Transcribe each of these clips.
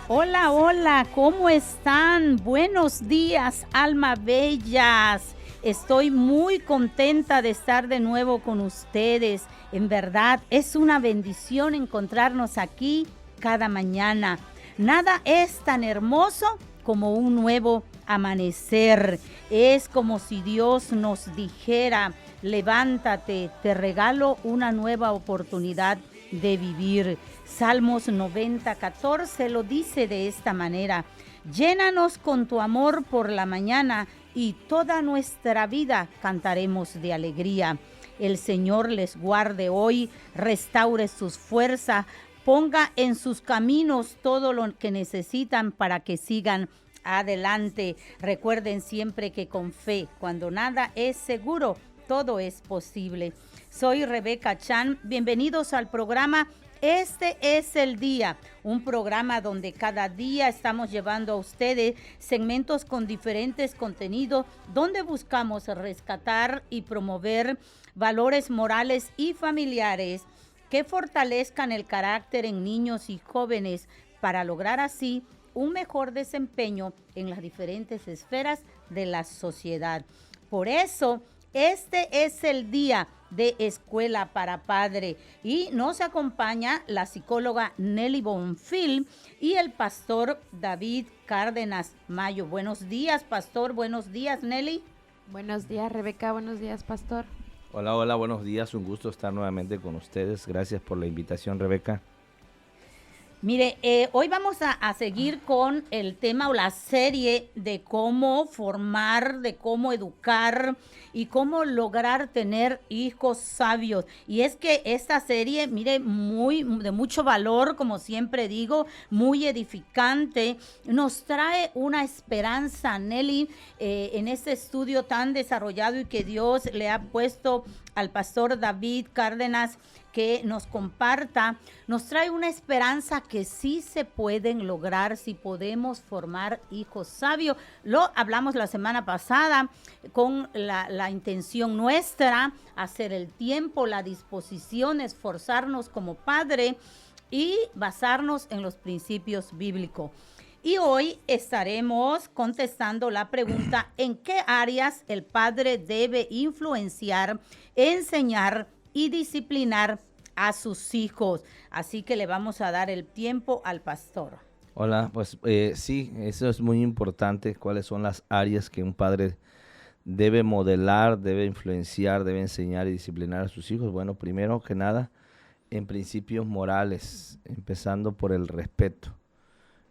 Hola, hola, ¿cómo están? Buenos días, alma bellas. Estoy muy contenta de estar de nuevo con ustedes. En verdad, es una bendición encontrarnos aquí cada mañana. Nada es tan hermoso como un nuevo amanecer. Es como si Dios nos dijera: levántate, te regalo una nueva oportunidad de vivir. Salmos 90:14 lo dice de esta manera: llénanos con tu amor por la mañana y toda nuestra vida cantaremos de alegría. El Señor les guarde hoy, restaure sus fuerzas, ponga en sus caminos todo lo que necesitan para que sigan adelante. Recuerden siempre que con fe, cuando nada es seguro, todo es posible. Soy Rebeca Chan. Bienvenidos al programa Este es el Día, un programa donde cada día estamos llevando a ustedes segmentos con diferentes contenidos, donde buscamos rescatar y promover valores morales y familiares que fortalezcan el carácter en niños y jóvenes para lograr así un mejor desempeño en las diferentes esferas de la sociedad. Por eso, este es el día de Escuela para Padre y nos acompaña la psicóloga Nelly Bonfil y el pastor David Cárdenas Mayo. Buenos días, pastor. Buenos días, Nelly. Buenos días, Rebeca. Buenos días, pastor. Hola, hola, buenos días. Un gusto estar nuevamente con ustedes. Gracias por la invitación, Rebeca. Mire, hoy vamos a seguir con el tema o la serie de cómo formar, de cómo educar y cómo lograr tener hijos sabios. Y es que esta serie, mire, de mucho valor, como siempre digo, muy edificante, nos trae una esperanza, Nelly, en este estudio tan desarrollado y que Dios le ha puesto al pastor David Cárdenas que nos comparta, nos trae una esperanza que sí se pueden lograr si podemos formar hijos sabios. Lo hablamos la semana pasada con la intención nuestra, hacer el tiempo, la disposición, esforzarnos como padre y basarnos en los principios bíblicos. Y hoy estaremos contestando la pregunta: ¿en qué áreas el padre debe influenciar, enseñar y disciplinar a sus hijos? Así que le vamos a dar el tiempo al pastor. Hola, pues sí, eso es muy importante. ¿Cuáles son las áreas que un padre debe modelar, debe influenciar, debe enseñar y disciplinar a sus hijos? Bueno, primero que nada, en principios morales, empezando por el respeto.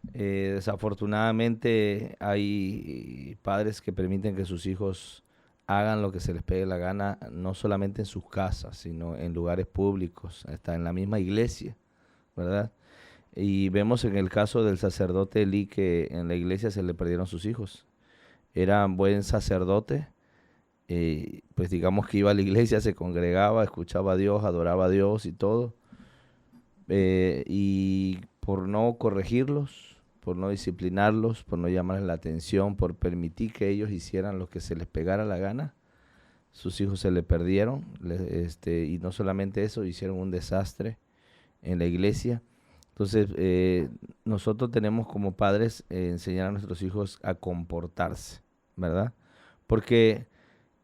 Desafortunadamente hay padres que permiten que sus hijos hagan lo que se les pegue la gana, no solamente en sus casas, sino en lugares públicos, hasta en la misma iglesia, ¿verdad? Y vemos en el caso del sacerdote Elí que en la iglesia se le perdieron sus hijos. Era un buen sacerdote, pues digamos que iba a la iglesia, se congregaba, escuchaba a Dios, adoraba a Dios y todo. Y por no corregirlos, por no disciplinarlos, por no llamarles la atención, por permitir que ellos hicieran lo que se les pegara la gana, sus hijos se le perdieron, y no solamente eso, hicieron un desastre en la iglesia. Entonces, nosotros tenemos como padres enseñar a nuestros hijos a comportarse, ¿verdad? Porque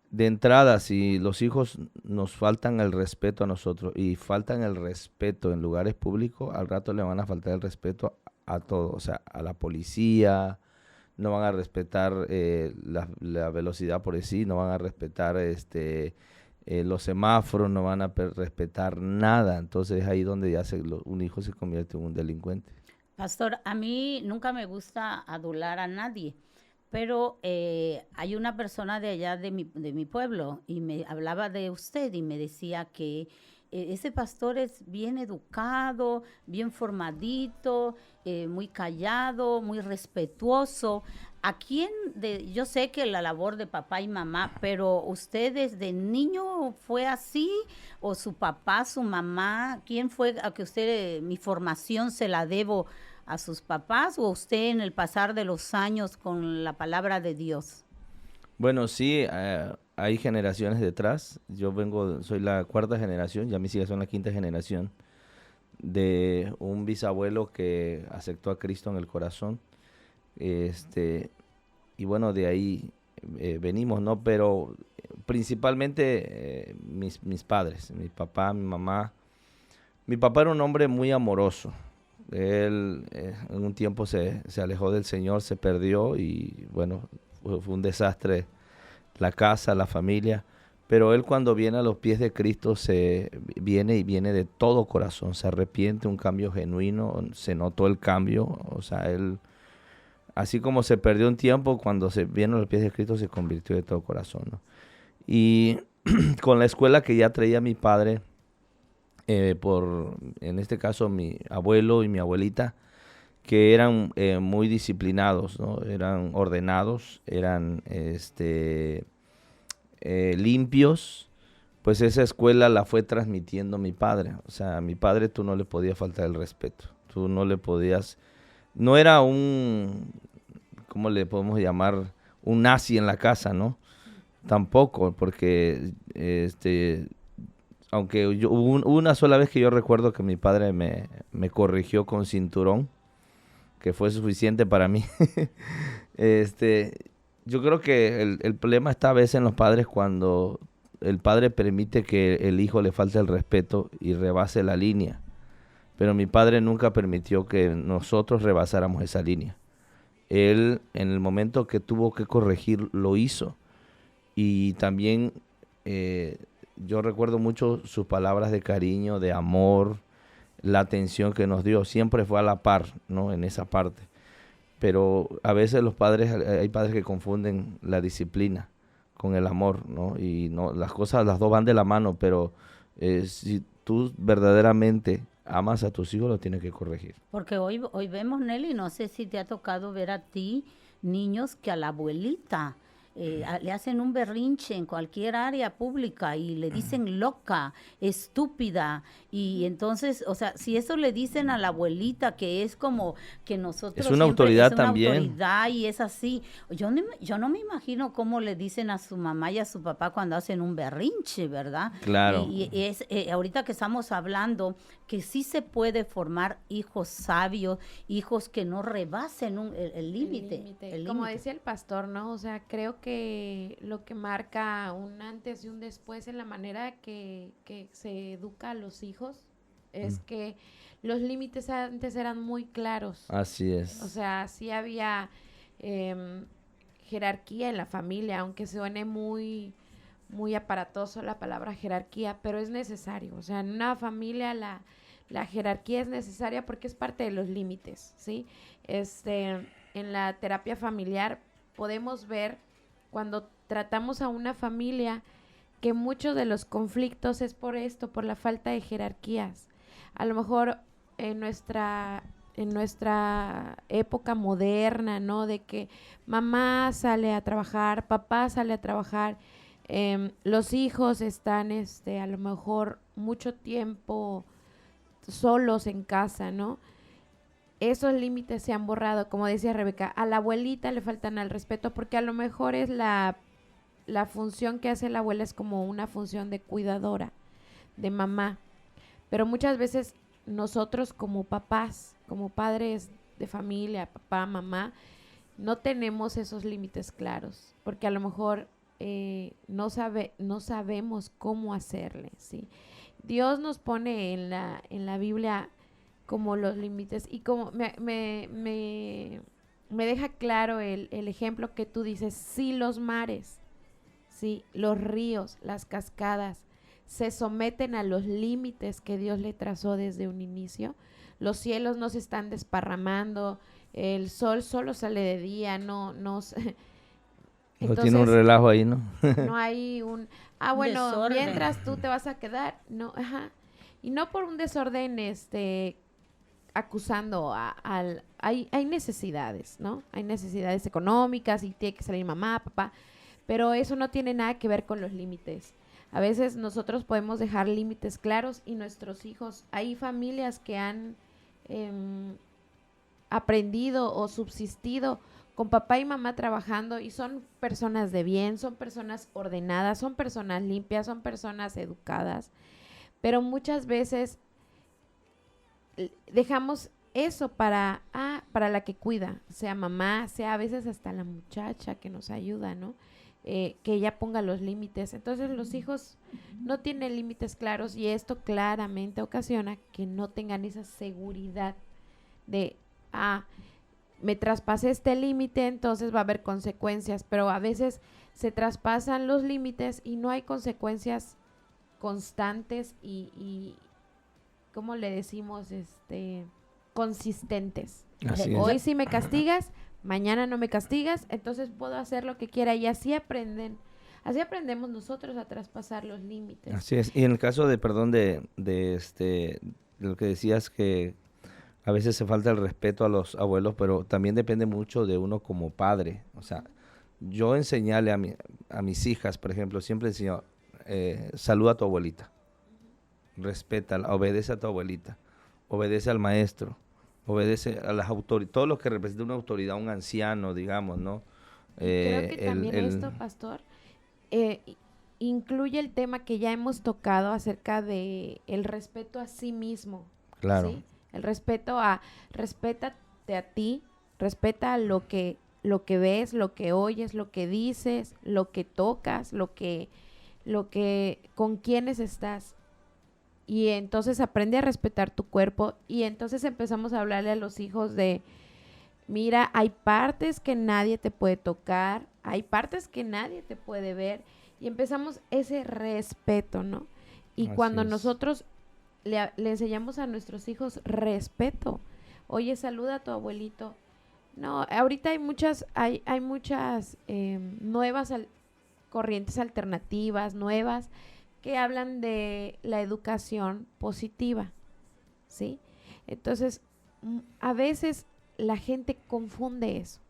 de entrada, si los hijos nos faltan el respeto a nosotros y faltan el respeto en lugares públicos, al rato le van a faltar el respeto a todo, o sea, a la policía, no van a respetar la velocidad por sí, no van a respetar los semáforos, no van a respetar nada. Entonces es ahí donde ya un hijo se convierte en un delincuente. Pastor, a mí nunca me gusta adular a nadie, pero hay una persona de allá de mi pueblo y me hablaba de usted y me decía que ese pastor es bien educado, bien formadito, muy callado, muy respetuoso. ¿A quién yo sé que la labor de papá y mamá, pero usted desde niño fue así o su papá, su mamá, quién fue a que usted mi formación se la debo a sus papás o usted en el pasar de los años con la palabra de Dios? Bueno, sí, hay generaciones detrás. Soy la cuarta generación, ya mis hijas son la quinta generación de un bisabuelo que aceptó a Cristo en el corazón. Y bueno, de ahí venimos, ¿no? Pero principalmente mis padres, mi papá, mi mamá. Mi papá era un hombre muy amoroso. Él en un tiempo se alejó del Señor, se perdió y bueno, fue un desastre la casa, la familia. Pero él cuando viene a los pies de Cristo viene de todo corazón, se arrepiente, un cambio genuino, se notó el cambio. O sea, él, así como se perdió un tiempo, cuando se viene a los pies de Cristo se convirtió de todo corazón, ¿no? Y con la escuela que ya traía mi padre, en este caso mi abuelo y mi abuelita, que eran muy disciplinados, ¿no? Eran ordenados, eran limpios, pues esa escuela la fue transmitiendo mi padre. O sea, a mi padre tú no le podías faltar el respeto, tú no le podías, no era ¿cómo le podemos llamar? Un nazi en la casa, ¿no? Tampoco, porque aunque hubo una sola vez que yo recuerdo que mi padre me corrigió con cinturón, que fue suficiente para mí. Yo creo que el problema está a veces en los padres cuando el padre permite que el hijo le falte el respeto y rebase la línea. Pero mi padre nunca permitió que nosotros rebasáramos esa línea. Él, en el momento que tuvo que corregir, lo hizo. Y también yo recuerdo mucho sus palabras de cariño, de amor, la atención que nos dio. Siempre fue a la par, ¿no? En esa parte. Pero a veces hay padres que confunden la disciplina con el amor, ¿no? Y no, las dos van de la mano, pero si tú verdaderamente amas a tus hijos, lo tienes que corregir. Porque hoy vemos, Nelly, no sé si te ha tocado ver a ti, niños que a la abuelita le hacen un berrinche en cualquier área pública y le dicen loca, estúpida, y entonces, o sea, si eso le dicen a la abuelita, que es como que nosotros es una autoridad también, autoridad y es así, yo no me imagino cómo le dicen a su mamá y a su papá cuando hacen un berrinche, ¿verdad? Claro. Y es ahorita que estamos hablando que sí se puede formar hijos sabios, hijos que no rebasen el límite. Como decía el pastor, ¿no? O sea, creo que lo que marca un antes y un después en la manera que se educa a los hijos es que los límites antes eran muy claros. Así es. O sea, sí había jerarquía en la familia, aunque suene muy aparatoso la palabra jerarquía, pero es necesario. O sea, en una familia la jerarquía es necesaria porque es parte de los límites, ¿sí? En la terapia familiar podemos ver cuando tratamos a una familia que muchos de los conflictos es por esto, por la falta de jerarquías. A lo mejor en nuestra época moderna, ¿no? De que mamá sale a trabajar, papá sale a trabajar, los hijos están a lo mejor mucho tiempo solos en casa, ¿no? Esos límites se han borrado, como decía Rebeca. A la abuelita le faltan al respeto porque a lo mejor es la función que hace la abuela es como una función de cuidadora, de mamá. Pero muchas veces nosotros como papás, como padres de familia, papá, mamá, no tenemos esos límites claros porque a lo mejor no sabemos cómo hacerle, ¿sí? Dios nos pone en la Biblia como los límites y como me deja claro el ejemplo que tú dices, si los mares, sí, los ríos, las cascadas se someten a los límites que Dios le trazó desde un inicio, los cielos no se están desparramando, el sol solo sale de día, no entonces, tiene un relajo ahí, ¿no? No hay bueno, desorden. Mientras tú te vas a quedar, no, ajá. Y no por un desorden, acusando hay necesidades, ¿no? Hay necesidades económicas y tiene que salir mamá, papá, pero eso no tiene nada que ver con los límites. A veces nosotros podemos dejar límites claros y nuestros hijos, hay familias que han aprendido o subsistido con papá y mamá trabajando y son personas de bien, son personas ordenadas, son personas limpias, son personas educadas, pero muchas veces dejamos eso para la que cuida, sea mamá, sea a veces hasta la muchacha que nos ayuda, ¿no? Que ella ponga los límites. Entonces los hijos no tienen límites claros y esto claramente ocasiona que no tengan esa seguridad de, me traspasé este límite, entonces va a haber consecuencias, pero a veces se traspasan los límites y no hay consecuencias constantes y ¿cómo le decimos? Consistentes. Así es. Hoy sí me castigas, mañana no me castigas, entonces puedo hacer lo que quiera y así aprendemos nosotros a traspasar los límites. Así es. Y en el caso de, perdón, de lo que decías, que a veces se falta el respeto a los abuelos, pero también depende mucho de uno como padre. O sea, yo enseñarle a mis hijas, por ejemplo, siempre enseño, saluda a tu abuelita, respétala, obedece a tu abuelita, obedece al maestro, obedece a las autoridades, todo lo que representa una autoridad, un anciano, digamos, ¿no? Creo que también esto, pastor, incluye el tema que ya hemos tocado acerca de el respeto a sí mismo. Claro. ¿Sí? El respétate a ti, respeta lo que ves, lo que oyes, lo que dices, lo que tocas, con quienes estás. Y entonces aprende a respetar tu cuerpo y entonces empezamos a hablarle a los hijos de, mira, hay partes que nadie te puede tocar, hay partes que nadie te puede ver y empezamos ese respeto, ¿no? Y Así cuando es. nosotros le enseñamos a nuestros hijos respeto, oye, saluda a tu abuelito. No, ahorita hay muchas nuevas corrientes alternativas, nuevas, que hablan de la educación positiva, ¿sí? Entonces, a veces la gente confunde eso,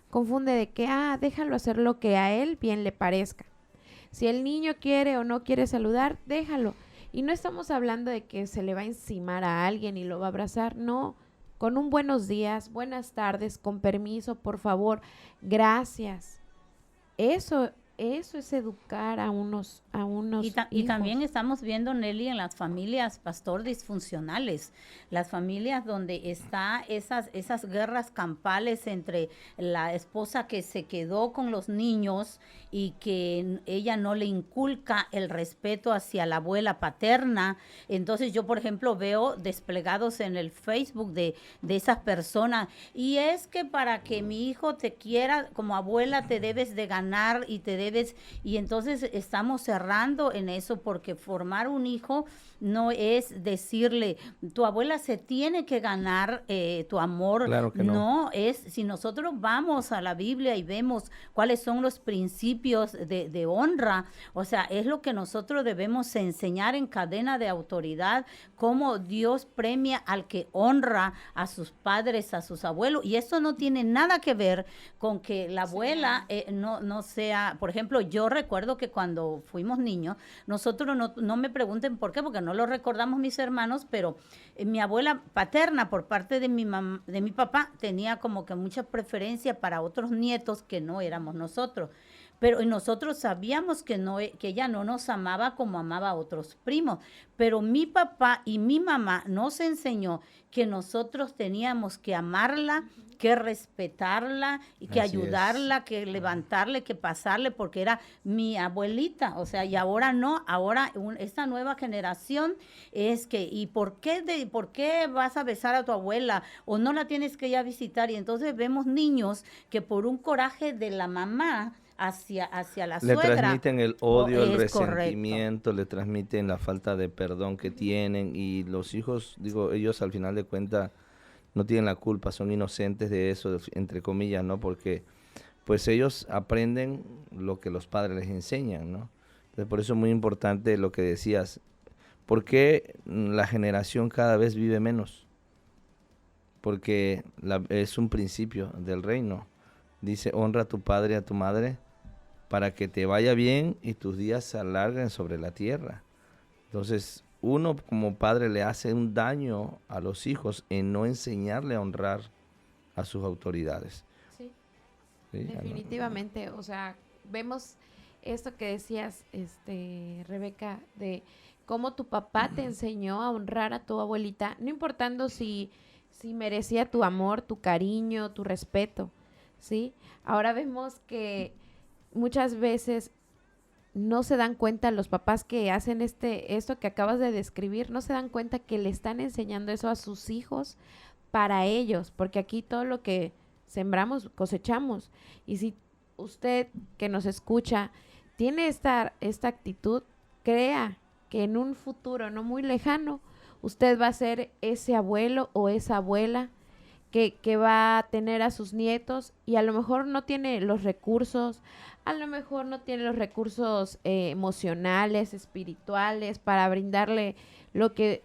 confunde de que, déjalo hacer lo que a él bien le parezca. Si el niño quiere o no quiere saludar, déjalo. Y no estamos hablando de que se le va a encimar a alguien y lo va a abrazar, no. Con un buenos días, buenas tardes, con permiso, por favor, gracias. Eso es educar a unos y también estamos viendo, Nelly, en las familias, pastor, disfuncionales, las familias donde está esas guerras campales entre la esposa que se quedó con los niños y que ella no le inculca el respeto hacia la abuela paterna. Entonces yo, por ejemplo, veo desplegados en el Facebook de esas personas, y es que para que mi hijo te quiera como abuela te debes de ganar y entonces estamos cerrando en eso, porque formar un hijo no es decirle, tu abuela se tiene que ganar tu amor. Claro que no. No, es si nosotros vamos a la Biblia y vemos cuáles son los principios de honra, o sea, es lo que nosotros debemos enseñar en cadena de autoridad, cómo Dios premia al que honra a sus padres, a sus abuelos, y eso no tiene nada que ver con que la abuela no sea, por ejemplo, yo recuerdo que cuando fuimos niños, nosotros no me pregunten por qué, porque no lo recordamos mis hermanos, pero mi abuela paterna por parte de mi papá tenía como que mucha preferencia para otros nietos que no éramos nosotros. Pero nosotros sabíamos que ella no nos amaba como amaba a otros primos, pero mi papá y mi mamá nos enseñó que nosotros teníamos que amarla, que respetarla y que Así ayudarla, que levantarle, que pasarle, porque era mi abuelita. O sea, y ahora no, ahora esta nueva generación es que, ¿y por qué vas a besar a tu abuela? O no la tienes que ir a visitar. Y entonces vemos niños que por un coraje de la mamá hacia la le suegra, transmiten el odio, el es resentimiento, le transmiten la falta de perdón que tienen, y los hijos, digo, ellos al final de cuentas no tienen la culpa, son inocentes de eso, entre comillas, ¿no? Porque pues ellos aprenden lo que los padres les enseñan, ¿no? Entonces, por eso es muy importante lo que decías. ¿Por qué la generación cada vez vive menos? Porque es un principio del reino. Dice, honra a tu padre y a tu madre para que te vaya bien y tus días se alarguen sobre la tierra. Entonces, uno como padre le hace un daño a los hijos en no enseñarle a honrar a sus autoridades. Sí, ¿Sí? definitivamente. O sea, vemos esto que decías, Rebeca, de cómo tu papá te enseñó a honrar a tu abuelita, no importando si merecía tu amor, tu cariño, tu respeto, ¿sí? Ahora vemos que muchas veces no se dan cuenta los papás que hacen esto que acabas de describir, no se dan cuenta que le están enseñando eso a sus hijos para ellos, porque aquí todo lo que sembramos, cosechamos. Y si usted que nos escucha tiene esta actitud, crea que en un futuro no muy lejano, usted va a ser ese abuelo o esa abuela que va a tener a sus nietos y a lo mejor no tiene los recursos, a lo mejor no tiene los recursos emocionales, espirituales para brindarle lo que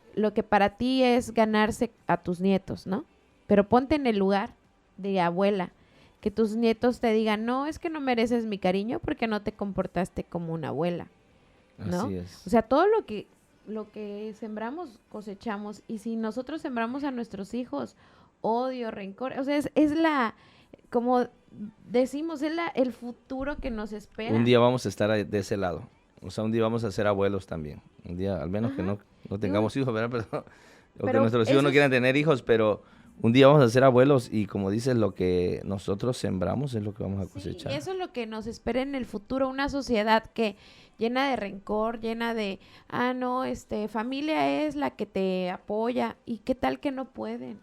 para ti es ganarse a tus nietos, ¿no? Pero ponte en el lugar de abuela, que tus nietos te digan, no, es que no mereces mi cariño porque no te comportaste como una abuela, ¿no? Así es. O sea, todo lo que sembramos, cosechamos. Y si nosotros sembramos a nuestros hijos odio, rencor, o sea, es como decimos, el futuro que nos espera. Un día vamos a estar de ese lado. O sea, un día vamos a ser abuelos también. Un día, al menos que no tengamos hijos, ¿verdad? O que nuestros hijos no quieran tener hijos, pero un día vamos a ser abuelos y como dices, lo que nosotros sembramos es lo que vamos a cosechar. Y eso es lo que nos espera en el futuro, una sociedad que llena de rencor, llena de, no, familia es la que te apoya, y qué tal que no pueden,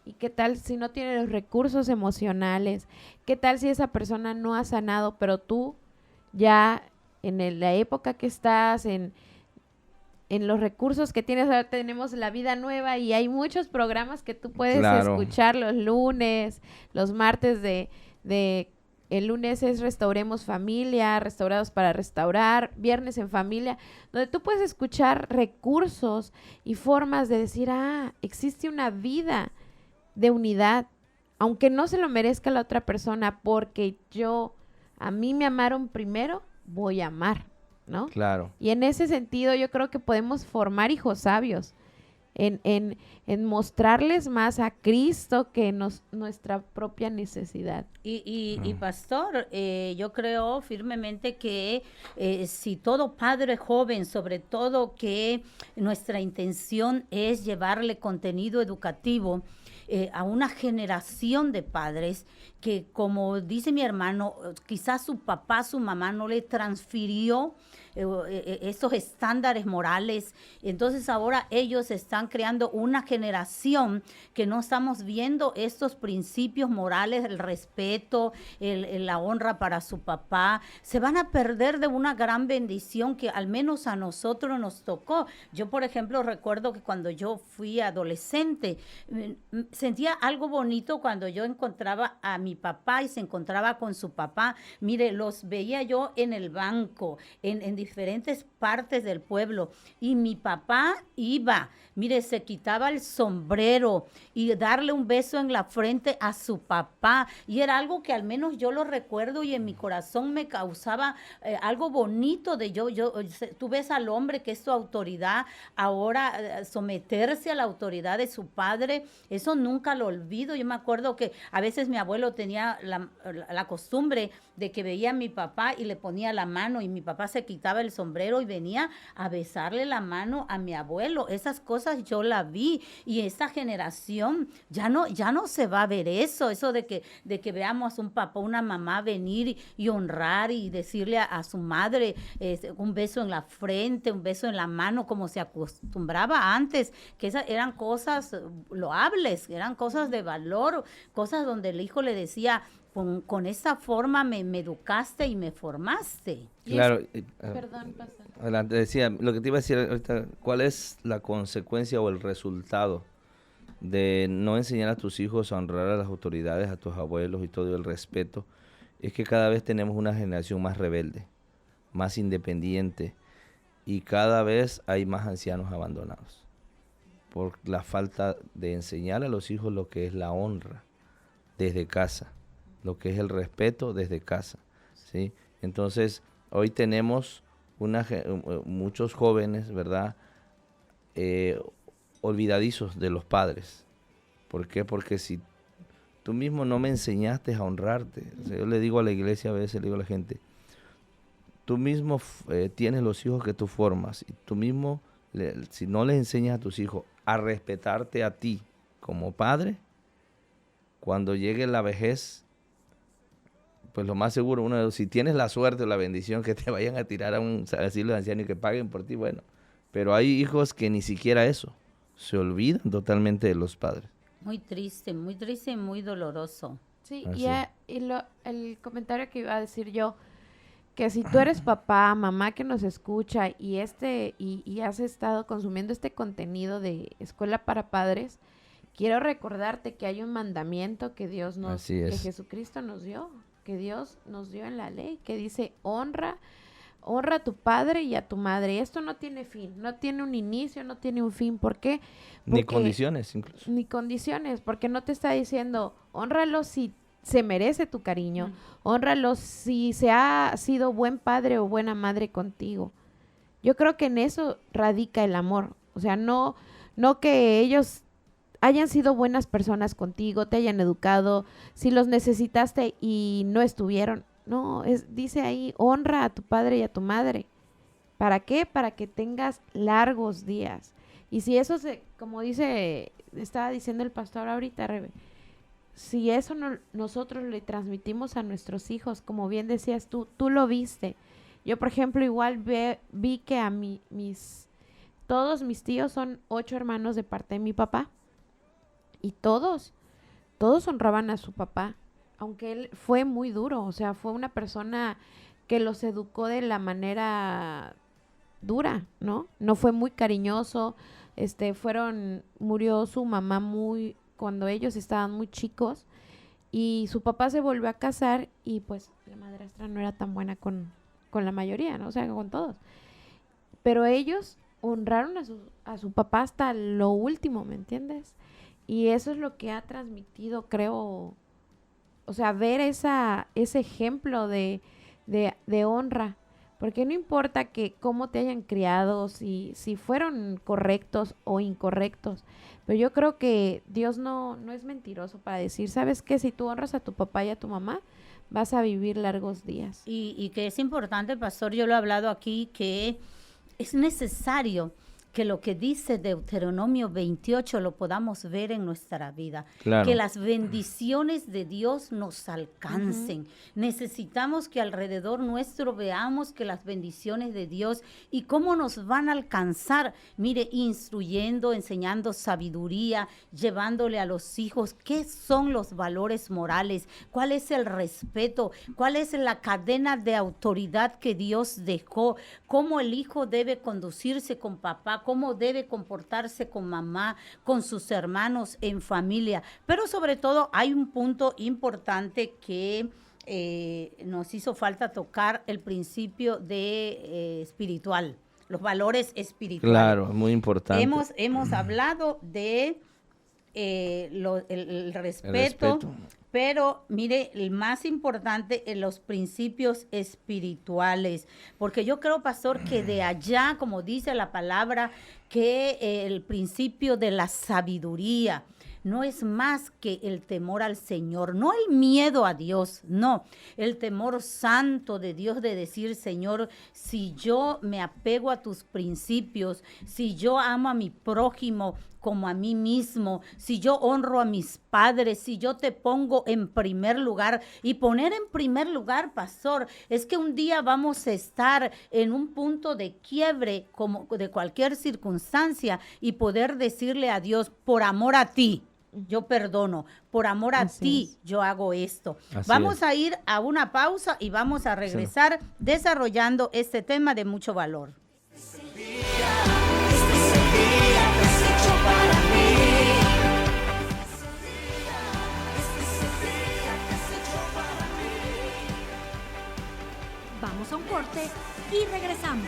y qué tal si no tiene los recursos emocionales, qué tal si esa persona no ha sanado, pero tú ya en la época que estás, en los recursos que tienes, ahora tenemos La Vida Nueva y hay muchos programas que tú puedes escuchar los lunes, los martes el lunes es Restauremos Familia, Restaurados para Restaurar, Viernes en Familia, donde tú puedes escuchar recursos y formas de decir, existe una vida de unidad, aunque no se lo merezca la otra persona, porque a mí me amaron primero, voy a amar, ¿no? Claro. Y en ese sentido yo creo que podemos formar hijos sabios, en mostrarles más a Cristo que nuestra propia necesidad. Y pastor, yo creo firmemente que si todo padre joven, sobre todo que nuestra intención es llevarle contenido educativo a una generación de padres que, como dice mi hermano, quizás su papá, su mamá no le transfirió esos estándares morales. Entonces ahora ellos están creando una generación que no estamos viendo estos principios morales, el respeto, la honra para su papá. Se van a perder de una gran bendición que al menos a nosotros nos tocó. Yo, por ejemplo, recuerdo que cuando yo fui adolescente, sentía algo bonito cuando yo encontraba a mi papá y se encontraba con su papá. Mire, los veía yo en el banco, en diferentes partes del pueblo, y mi papá iba, mire, se quitaba el sombrero y darle un beso en la frente a su papá, y era algo que al menos yo lo recuerdo y en mi corazón me causaba algo bonito de tú ves al hombre que es tu autoridad, ahora someterse a la autoridad de su padre, eso nunca lo olvido. Yo me acuerdo que a veces mi abuelo tenía la costumbre de que veía a mi papá y le ponía la mano y mi papá se quitaba el sombrero y venía a besarle la mano a mi abuelo. Esas cosas yo la vi, y esta generación ya no se va a ver eso de que veamos a un papá, una mamá venir y honrar y decirle a su madre un beso en la frente, un beso en la mano, como se acostumbraba antes, que esas eran cosas loables, eran cosas de valor, cosas donde el hijo le decía, con esa forma me educaste y me formaste. Claro. Perdón, pasa. Adelante, decía, lo que te iba a decir ahorita, ¿cuál es la consecuencia o el resultado de no enseñar a tus hijos a honrar a las autoridades, a tus abuelos y todo el respeto? Es que cada vez tenemos una generación más rebelde, más independiente, y cada vez hay más ancianos abandonados por la falta de enseñar a los hijos lo que es la honra desde casa, lo que es el respeto desde casa, ¿sí? Entonces, hoy tenemos muchos jóvenes, ¿verdad?, olvidadizos de los padres. ¿Por qué? Porque si tú mismo no me enseñaste a honrarte, o sea, yo le digo a la iglesia, a veces le digo a la gente, tú mismo tienes los hijos que tú formas, y tú mismo Si no les enseñas a tus hijos a respetarte a ti como padre, cuando llegue la vejez, pues lo más seguro, si tienes la suerte o la bendición que te vayan a tirar a un asilo de ancianos y que paguen por ti, bueno. Pero hay hijos que ni siquiera eso, se olvidan totalmente de los padres. Muy triste y muy doloroso. Sí, Así. el comentario que iba a decir yo, que si tú eres papá, mamá que nos escucha y has estado consumiendo este contenido de Escuela para Padres, quiero recordarte que hay un mandamiento que que Jesucristo nos dio, que Dios nos dio en la ley, que dice honra a tu padre y a tu madre. Esto no tiene fin, no tiene un inicio, no tiene un fin. ¿Por qué? Ni condiciones incluso. Ni condiciones, porque no te está diciendo honralo si se merece tu cariño, honralo si se ha sido buen padre o buena madre contigo. Yo creo que en eso radica el amor. O sea, no que ellos hayan sido buenas personas contigo, te hayan educado, si los necesitaste y no estuvieron. No, dice ahí, honra a tu padre y a tu madre. ¿Para qué? Para que tengas largos días. Y si eso como estaba diciendo el pastor ahorita, Rebe, si eso nosotros le transmitimos a nuestros hijos, como bien decías tú lo viste. Yo, por ejemplo, igual vi que a todos mis tíos son 8 hermanos de parte de mi papá. Y todos honraban a su papá, aunque él fue muy duro, o sea, fue una persona que los educó de la manera dura, ¿no? No fue muy cariñoso, murió su mamá cuando ellos estaban muy chicos, y su papá se volvió a casar, y pues la madrastra no era tan buena con la mayoría, ¿no? O sea, con todos. Pero ellos honraron a su papá hasta lo último, ¿me entiendes? Y eso es lo que ha transmitido, creo, o sea, ver ese ejemplo de honra. Porque no importa cómo te hayan criado, si fueron correctos o incorrectos. Pero yo creo que Dios no es mentiroso para decir, ¿sabes qué? Si tú honras a tu papá y a tu mamá, vas a vivir largos días. Y que es importante, pastor, yo lo he hablado aquí, que es necesario que lo que dice Deuteronomio 28 lo podamos ver en nuestra vida. Claro. Que las bendiciones de Dios nos alcancen. Necesitamos que alrededor nuestro veamos que las bendiciones de Dios y cómo nos van a alcanzar. Mire, instruyendo, enseñando sabiduría, llevándole a los hijos qué son los valores morales, cuál es el respeto, cuál es la cadena de autoridad que Dios dejó, cómo el hijo debe conducirse con papá, cómo debe comportarse con mamá, con sus hermanos, en familia. Pero sobre todo hay un punto importante que nos hizo falta tocar, el principio de espiritual, los valores espirituales. Claro, muy importante. Hemos hablado de el respeto. Pero mire, el más importante en los principios espirituales, porque yo creo, pastor, que de allá, como dice la palabra, que el principio de la sabiduría no es más que el temor al Señor, no el miedo a Dios, no, el temor santo de Dios, de decir, Señor, si yo me apego a tus principios, si yo amo a mi prójimo como a mí mismo, si yo honro a mis padres, si yo te pongo en primer lugar. Y poner en primer lugar, pastor, es que un día vamos a estar en un punto de quiebre como de cualquier circunstancia y poder decirle a Dios, por amor a ti, yo perdono, por amor a ti, yo hago esto. Vamos a ir a una pausa y vamos a regresar desarrollando este tema de mucho valor. Vamos a un corte y regresamos.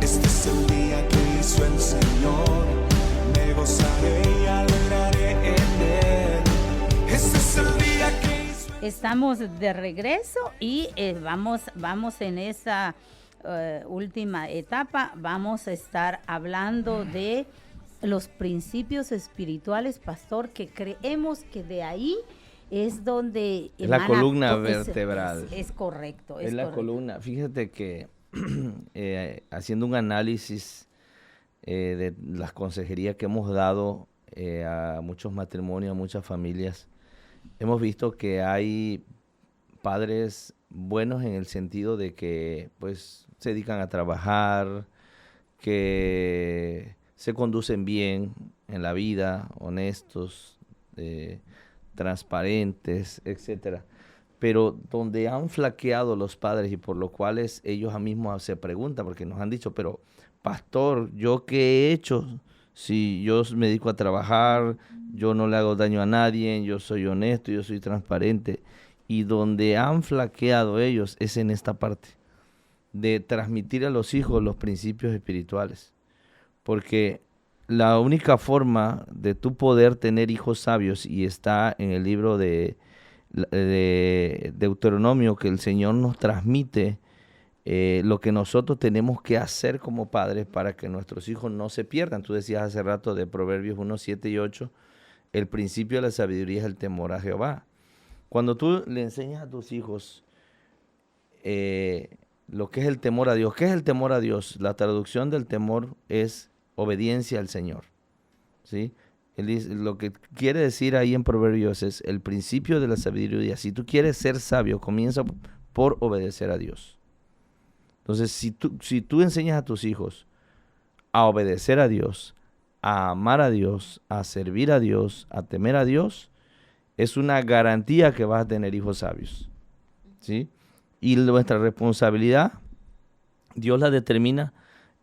Este es el día que hizo el Señor, me gozaré y alegraré en él. Este es el día que hizo el... Estamos de regreso y vamos en esa última etapa. Vamos a estar hablando de los principios espirituales, pastor, que creemos que de ahí es donde Es la columna todo vertebral. Es correcto. Es la correcto. columna. Fíjate que haciendo un análisis de las consejerías que hemos dado a muchos matrimonios, a muchas familias, hemos visto que hay padres buenos en el sentido de que pues se dedican a trabajar, que se conducen bien en la vida, honestos, transparentes, etcétera. Pero donde han flaqueado los padres y por lo cuales ellos mismos se preguntan, porque nos han dicho, pero pastor, ¿yo qué he hecho? Si yo me dedico a trabajar, yo no le hago daño a nadie, yo soy honesto, yo soy transparente. Y donde han flaqueado ellos es en esta parte, de transmitir a los hijos los principios espirituales. Porque la única forma de tú poder tener hijos sabios, y está en el libro de Deuteronomio, que el Señor nos transmite lo que nosotros tenemos que hacer como padres para que nuestros hijos no se pierdan. Tú decías hace rato de Proverbios 1, 7 y 8, el principio de la sabiduría es el temor a Jehová. Cuando tú le enseñas a tus hijos lo que es el temor a Dios, ¿qué es el temor a Dios? La traducción del temor es obediencia al Señor, ¿sí? Él dice, lo que quiere decir ahí en Proverbios es el principio de la sabiduría. Si tú quieres ser sabio, comienza por obedecer a Dios. Entonces, si tú enseñas a tus hijos a obedecer a Dios, a amar a Dios, a servir a Dios, a temer a Dios, es una garantía que vas a tener hijos sabios, ¿sí? Y nuestra responsabilidad, Dios la determina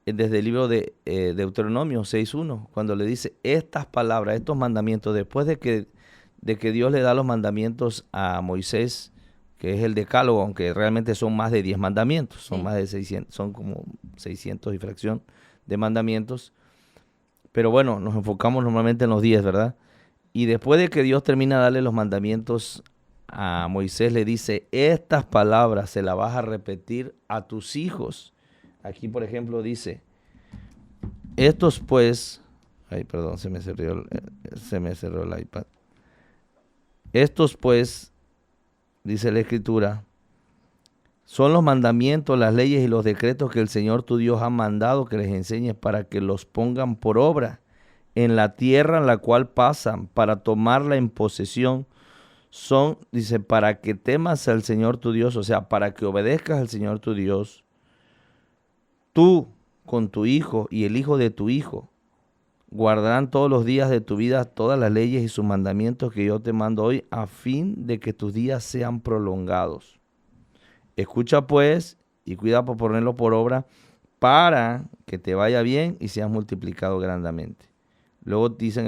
desde el libro de Deuteronomio 6.1, cuando le dice estas palabras, estos mandamientos, después de que Dios le da los mandamientos a Moisés, que es el decálogo, aunque realmente son más de 10 mandamientos, son más de 600, son como 600 y fracción de mandamientos, pero bueno, nos enfocamos normalmente en los 10, ¿verdad? Y después de que Dios termina de darle los mandamientos a Moisés, le dice, estas palabras se las vas a repetir a tus hijos. Aquí, por ejemplo, dice, estos pues, se me cerró el iPad. Estos pues, dice la Escritura, son los mandamientos, las leyes y los decretos que el Señor tu Dios ha mandado que les enseñes para que los pongan por obra en la tierra en la cual pasan, para tomarla en posesión. Son, dice, para que temas al Señor tu Dios, o sea, para que obedezcas al Señor tu Dios, tú con tu hijo y el hijo de tu hijo, guardarán todos los días de tu vida todas las leyes y sus mandamientos que yo te mando hoy, a fin de que tus días sean prolongados. Escucha pues y cuida por ponerlo por obra, para que te vaya bien y seas multiplicado grandemente. Luego dice en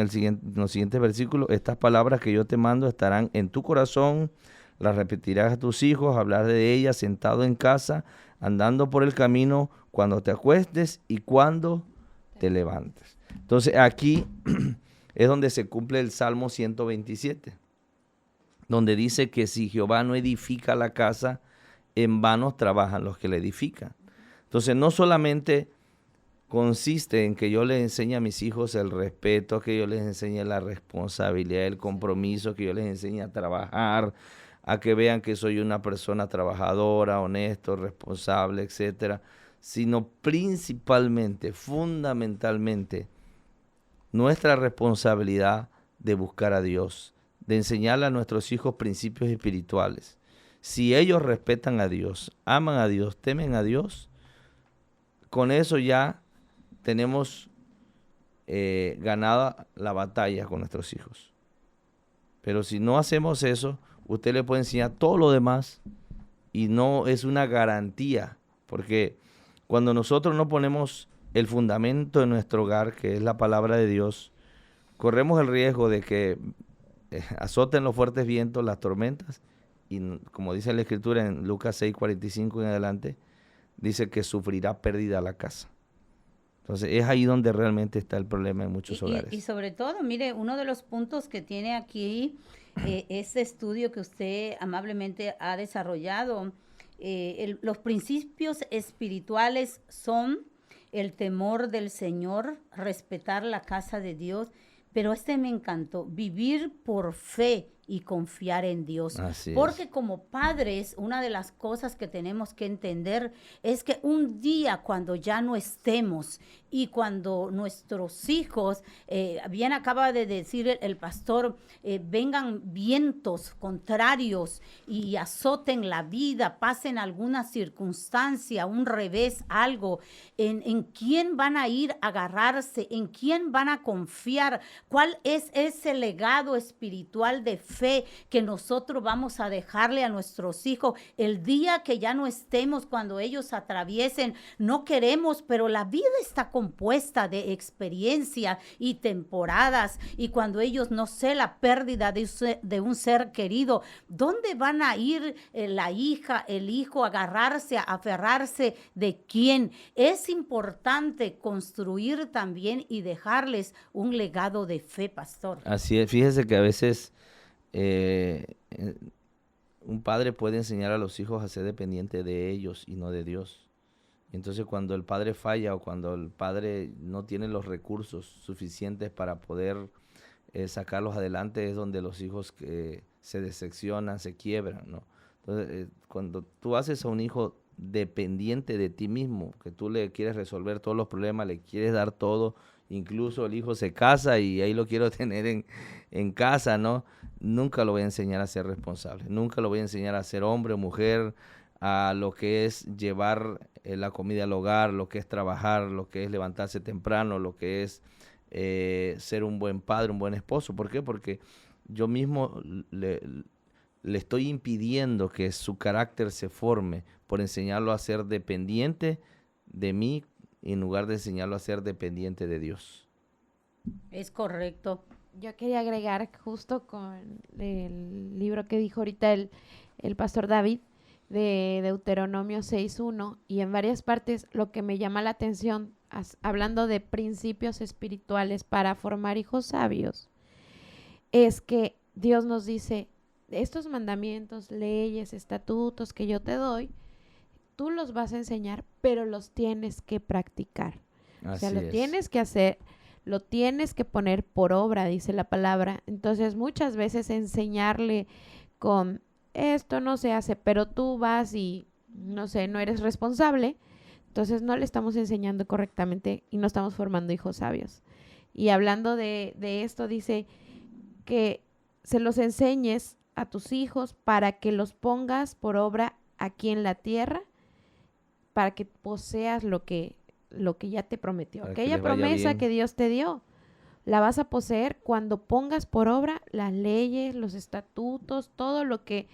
los siguientes versículos, estas palabras que yo te mando estarán en tu corazón, las repetirás a tus hijos, hablar de ellas sentado en casa, andando por el camino, cuando te acuestes y cuando te levantes. Entonces aquí es donde se cumple el Salmo 127, donde dice que si Jehová no edifica la casa, en vano trabajan los que la edifican. Entonces no solamente consiste en que yo les enseñe a mis hijos el respeto, que yo les enseñe la responsabilidad, el compromiso, que yo les enseñe a trabajar, a que vean que soy una persona trabajadora, honesto, responsable, etcétera, sino principalmente, fundamentalmente, nuestra responsabilidad de buscar a Dios, de enseñarle a nuestros hijos principios espirituales. Si ellos respetan a Dios, aman a Dios, temen a Dios, con eso ya tenemos ganada la batalla con nuestros hijos. Pero si no hacemos eso, usted le puede enseñar todo lo demás y no es una garantía, porque cuando nosotros no ponemos el fundamento de nuestro hogar, que es la palabra de Dios, corremos el riesgo de que azoten los fuertes vientos, las tormentas, y como dice la Escritura en Lucas 6:45 en adelante, dice que sufrirá pérdida la casa. Entonces es ahí donde realmente está el problema en muchos hogares. Y sobre todo, mire, uno de los puntos que tiene aquí este estudio que usted amablemente ha desarrollado, los principios espirituales son el temor del Señor, respetar la casa de Dios, pero me encantó, vivir por fe y confiar en Dios. Así Porque es. como padres, una de las cosas que tenemos que entender es que un día cuando ya no estemos y cuando nuestros hijos, bien acaba de decir el pastor, vengan vientos contrarios y azoten la vida, pasen alguna circunstancia, un revés, algo, en quién van a ir a agarrarse, en quién van a confiar, cuál es ese legado espiritual de fe que nosotros vamos a dejarle a nuestros hijos el día que ya no estemos, cuando ellos atraviesen. No queremos, pero la vida está compuesta de experiencia y temporadas, y cuando ellos, no sé, la pérdida de un ser querido, ¿dónde van a ir la hija, el hijo, a agarrarse, a aferrarse de quién? Es importante construir también y dejarles un legado de fe, pastor. Así es. Fíjese que a veces un padre puede enseñar a los hijos a ser dependiente de ellos y no de Dios. Entonces, cuando el padre falla o cuando el padre no tiene los recursos suficientes para poder sacarlos adelante, es donde los hijos se decepcionan, se quiebran, ¿no? Entonces, cuando tú haces a un hijo dependiente de ti mismo, que tú le quieres resolver todos los problemas, le quieres dar todo, incluso el hijo se casa y ahí lo quiero tener en casa, ¿no? Nunca lo voy a enseñar a ser responsable, nunca lo voy a enseñar a ser hombre o mujer, a lo que es llevar la comida al hogar, lo que es trabajar, lo que es levantarse temprano, lo que es ser un buen padre, un buen esposo. ¿Por qué? Porque yo mismo le estoy impidiendo que su carácter se forme por enseñarlo a ser dependiente de mí en lugar de enseñarlo a ser dependiente de Dios. Es correcto. Yo quería agregar justo con el libro que dijo ahorita el pastor David, de Deuteronomio 6:1, y en varias partes lo que me llama la atención, hablando de principios espirituales para formar hijos sabios, es que Dios nos dice, estos mandamientos, leyes, estatutos que yo te doy, tú los vas a enseñar, pero los tienes que practicar. O sea, lo tienes que hacer, lo tienes que poner por obra, dice la palabra. Entonces, muchas veces enseñarle con esto no se hace, pero tú vas y, no sé, no eres responsable, entonces no le estamos enseñando correctamente y no estamos formando hijos sabios. Y hablando de esto, dice que se los enseñes a tus hijos para que los pongas por obra aquí en la tierra, para que poseas lo que ya te prometió. Para que Aquella les vaya promesa bien. que Dios te dio, la vas a poseer cuando pongas por obra las leyes, los estatutos, todo lo que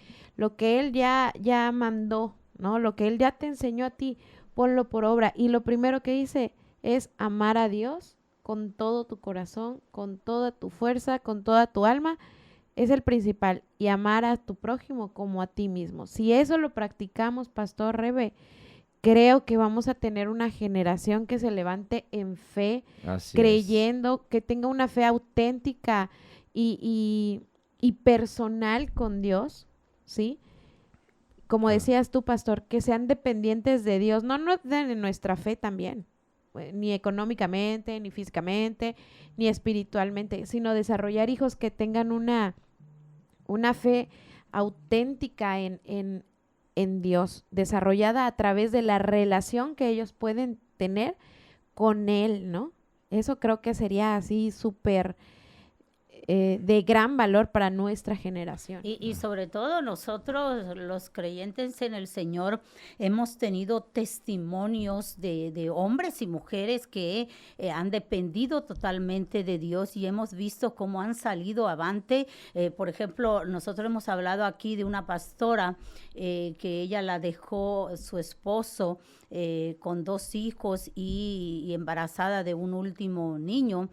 Él ya mandó, ¿no? Lo que Él ya te enseñó a ti, ponlo por obra. Y lo primero que dice es amar a Dios con todo tu corazón, con toda tu fuerza, con toda tu alma. Es el principal. Y amar a tu prójimo como a ti mismo. Si eso lo practicamos, Pastor Rebe, creo que vamos a tener una generación que se levante en fe, Así creyendo, que tenga una fe auténtica y personal con Dios, ¿sí? Como decías tú, pastor, que sean dependientes de Dios, no de nuestra fe también, ni económicamente, ni físicamente, ni espiritualmente, sino desarrollar hijos que tengan una fe auténtica en Dios, desarrollada a través de la relación que ellos pueden tener con Él, ¿no? Eso creo que sería así súper de gran valor para nuestra generación. Y sobre todo nosotros, los creyentes en el Señor, hemos tenido testimonios de hombres y mujeres que han dependido totalmente de Dios y hemos visto cómo han salido avante. Por ejemplo, nosotros hemos hablado aquí de una pastora que ella la dejó su esposo con 2 hijos y embarazada de un último niño,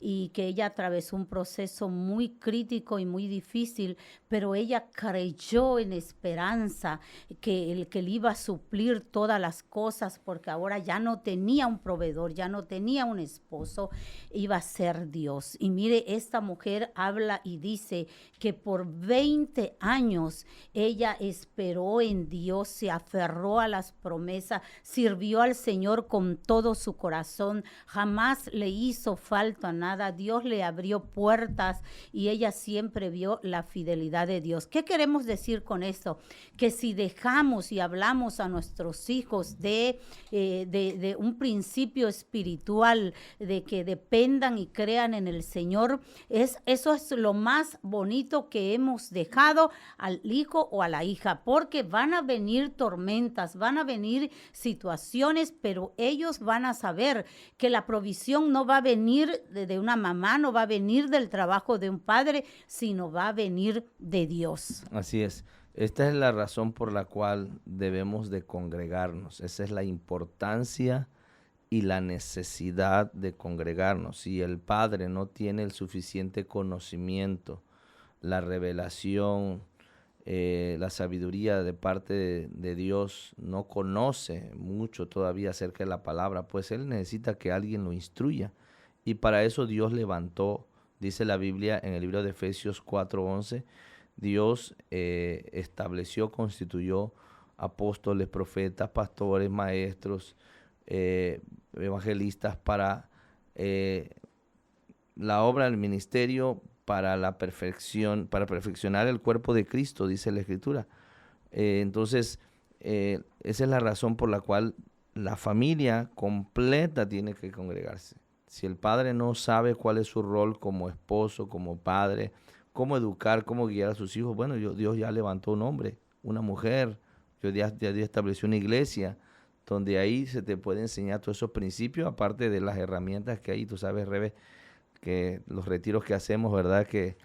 y que ella atravesó un proceso muy crítico y muy difícil, pero ella creyó en esperanza que él iba a suplir todas las cosas, porque ahora ya no tenía un proveedor, ya no tenía un esposo, iba a ser Dios. Y mire, esta mujer habla y dice que por 20 años ella esperó en Dios, se aferró a las promesas, sirvió al Señor con todo su corazón, jamás le hizo falta nada. Dios le abrió puertas tormentas y ella siempre vio la fidelidad de Dios. ¿Qué queremos decir con esto? Que si dejamos y hablamos a nuestros hijos de un principio espiritual, de que dependan y crean en el Señor, eso es lo más bonito que hemos dejado al hijo o a la hija, porque van a venir tormentas, van a venir situaciones, pero ellos van a saber que la provisión no va a venir de una mamá, no va a venir del trabajo de un padre, sino va a venir de Dios. Así es. Esta es la razón por la cual debemos de congregarnos. Esa es la importancia y la necesidad de congregarnos. Si el padre no tiene el suficiente conocimiento, la revelación, la sabiduría de parte de Dios, no conoce mucho todavía acerca de la palabra, pues él necesita que alguien lo instruya. Y para eso Dios levantó, dice la Biblia en el libro de Efesios 4:11, Dios estableció, constituyó apóstoles, profetas, pastores, maestros, evangelistas para la obra del ministerio, para la perfección, para perfeccionar el cuerpo de Cristo, dice la Escritura. Entonces, esa es la razón por la cual la familia completa tiene que congregarse. Si el padre no sabe cuál es su rol como esposo, como padre, cómo educar, cómo guiar a sus hijos, bueno, Dios ya levantó un hombre, una mujer, Dios ya estableció una iglesia, donde ahí se te puede enseñar todos esos principios, aparte de las herramientas que hay. Tú sabes, Rebe, que los retiros que hacemos, ¿verdad? Que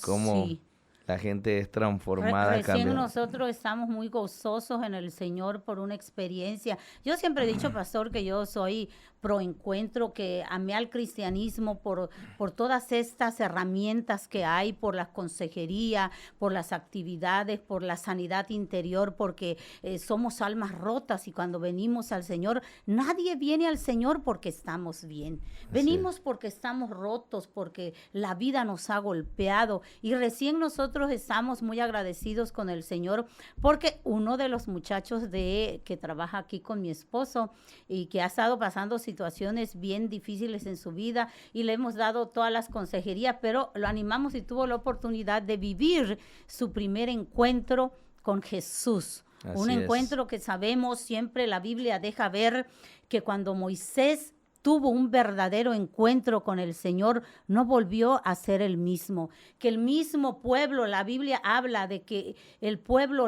como Sí. la gente es transformada. Recién nosotros estamos muy gozosos en el Señor por una experiencia. Yo siempre he dicho, pastor, que yo soy pro encuentro, que amé al cristianismo por todas estas herramientas que hay, por la consejería, por las actividades, por la sanidad interior, porque somos almas rotas y cuando venimos al Señor, nadie viene al Señor porque estamos bien. Venimos porque estamos rotos, porque la vida nos ha golpeado y recién nosotros estamos muy agradecidos con el Señor porque uno de los muchachos que trabaja aquí con mi esposo y que ha estado pasando situaciones bien difíciles en su vida y le hemos dado todas las consejerías, pero lo animamos y tuvo la oportunidad de vivir su primer encuentro con Jesús. Un encuentro que sabemos, siempre la Biblia deja ver que cuando Moisés tuvo un verdadero encuentro con el Señor, no volvió a ser el mismo. Que el mismo pueblo, la Biblia habla de que el pueblo,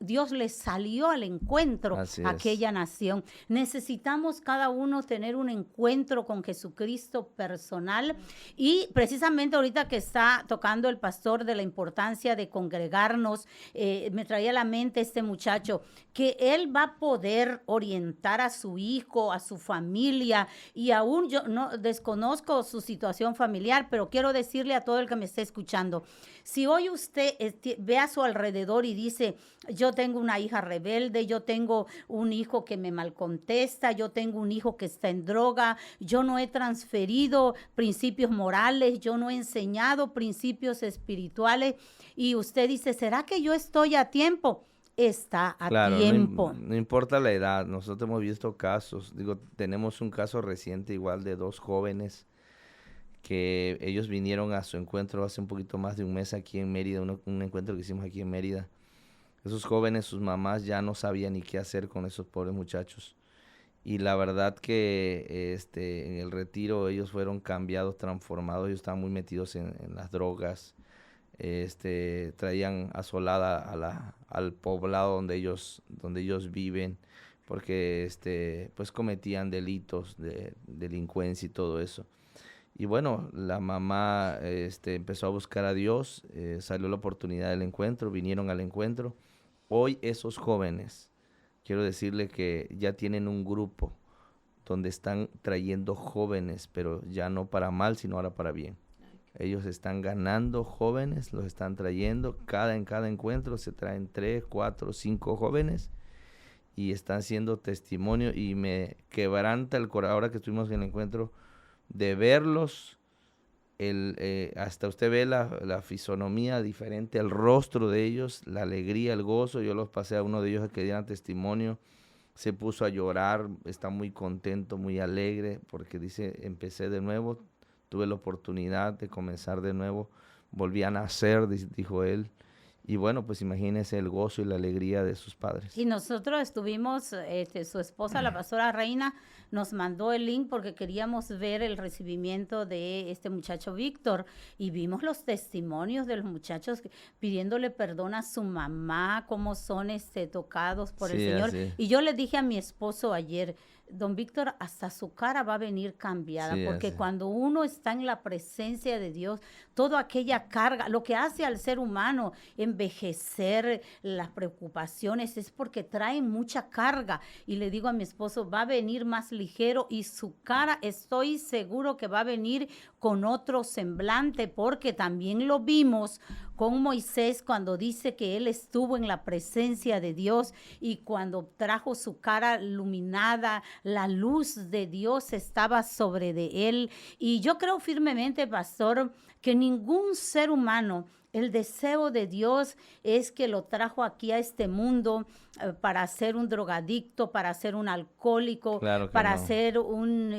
Dios le salió al encuentro a aquella nación. Necesitamos cada uno tener un encuentro con Jesucristo personal y precisamente ahorita que está tocando el pastor de la importancia de congregarnos, me traía a la mente este muchacho, que él va a poder orientar a su hijo, a su familia, y aún yo no desconozco su situación familiar, pero quiero decirle a todo el que me esté escuchando, si hoy usted ve a su alrededor y dice, yo tengo una hija rebelde, yo tengo un hijo que me malcontesta, yo tengo un hijo que está en droga, yo no he transferido principios morales, yo no he enseñado principios espirituales, y usted dice, ¿será que yo estoy a tiempo? Está a tiempo. No importa la edad, nosotros hemos visto casos, tenemos un caso reciente igual de 2 jóvenes que ellos vinieron a su encuentro hace un poquito más de un mes aquí en Mérida, un encuentro que hicimos aquí en Mérida. Esos jóvenes, sus mamás ya no sabían ni qué hacer con esos pobres muchachos. Y la verdad que en el retiro ellos fueron cambiados, transformados, ellos estaban muy metidos en las drogas. Traían asolada al poblado donde ellos viven, porque pues cometían delitos de delincuencia y todo eso. Y bueno, la mamá empezó a buscar a Dios, salió la oportunidad del encuentro, vinieron al encuentro. Hoy esos jóvenes, quiero decirle que ya tienen un grupo donde están trayendo jóvenes, pero ya no para mal, sino ahora para bien. Ellos están ganando jóvenes, los están trayendo. En cada encuentro se traen 3, 4, 5 jóvenes y están siendo testimonio. Y me quebranta el corazón, ahora que estuvimos en el encuentro, de verlos. Hasta usted ve la fisonomía diferente, el rostro de ellos, la alegría, el gozo. Yo los pasé a uno de ellos a que dieran testimonio. Se puso a llorar, está muy contento, muy alegre, porque dice, empecé de nuevo. tuve la oportunidad de comenzar de nuevo, volví a nacer, dijo él. Y bueno, pues imagínese el gozo y la alegría de sus padres. Y nosotros estuvimos, su esposa, la pastora Reina, nos mandó el link porque queríamos ver el recibimiento de este muchacho Víctor y vimos los testimonios de los muchachos pidiéndole perdón a su mamá, cómo son tocados por el Sí, Señor. así. Y yo le dije a mi esposo ayer, don Víctor, hasta su cara va a venir cambiada, Sí, porque así. cuando uno está en la presencia de Dios, toda aquella carga, lo que hace al ser humano envejecer, las preocupaciones, es porque trae mucha carga. Y le digo a mi esposo, va a venir más ligero y su cara estoy seguro que va a venir con otro semblante, porque también lo vimos con Moisés cuando dice que él estuvo en la presencia de Dios y cuando trajo su cara iluminada, la luz de Dios estaba sobre de él. Y yo creo firmemente, pastor, que ningún ser humano, el deseo de Dios es que lo trajo aquí a este mundo para ser un drogadicto, para ser un alcohólico, Claro que para no. ser un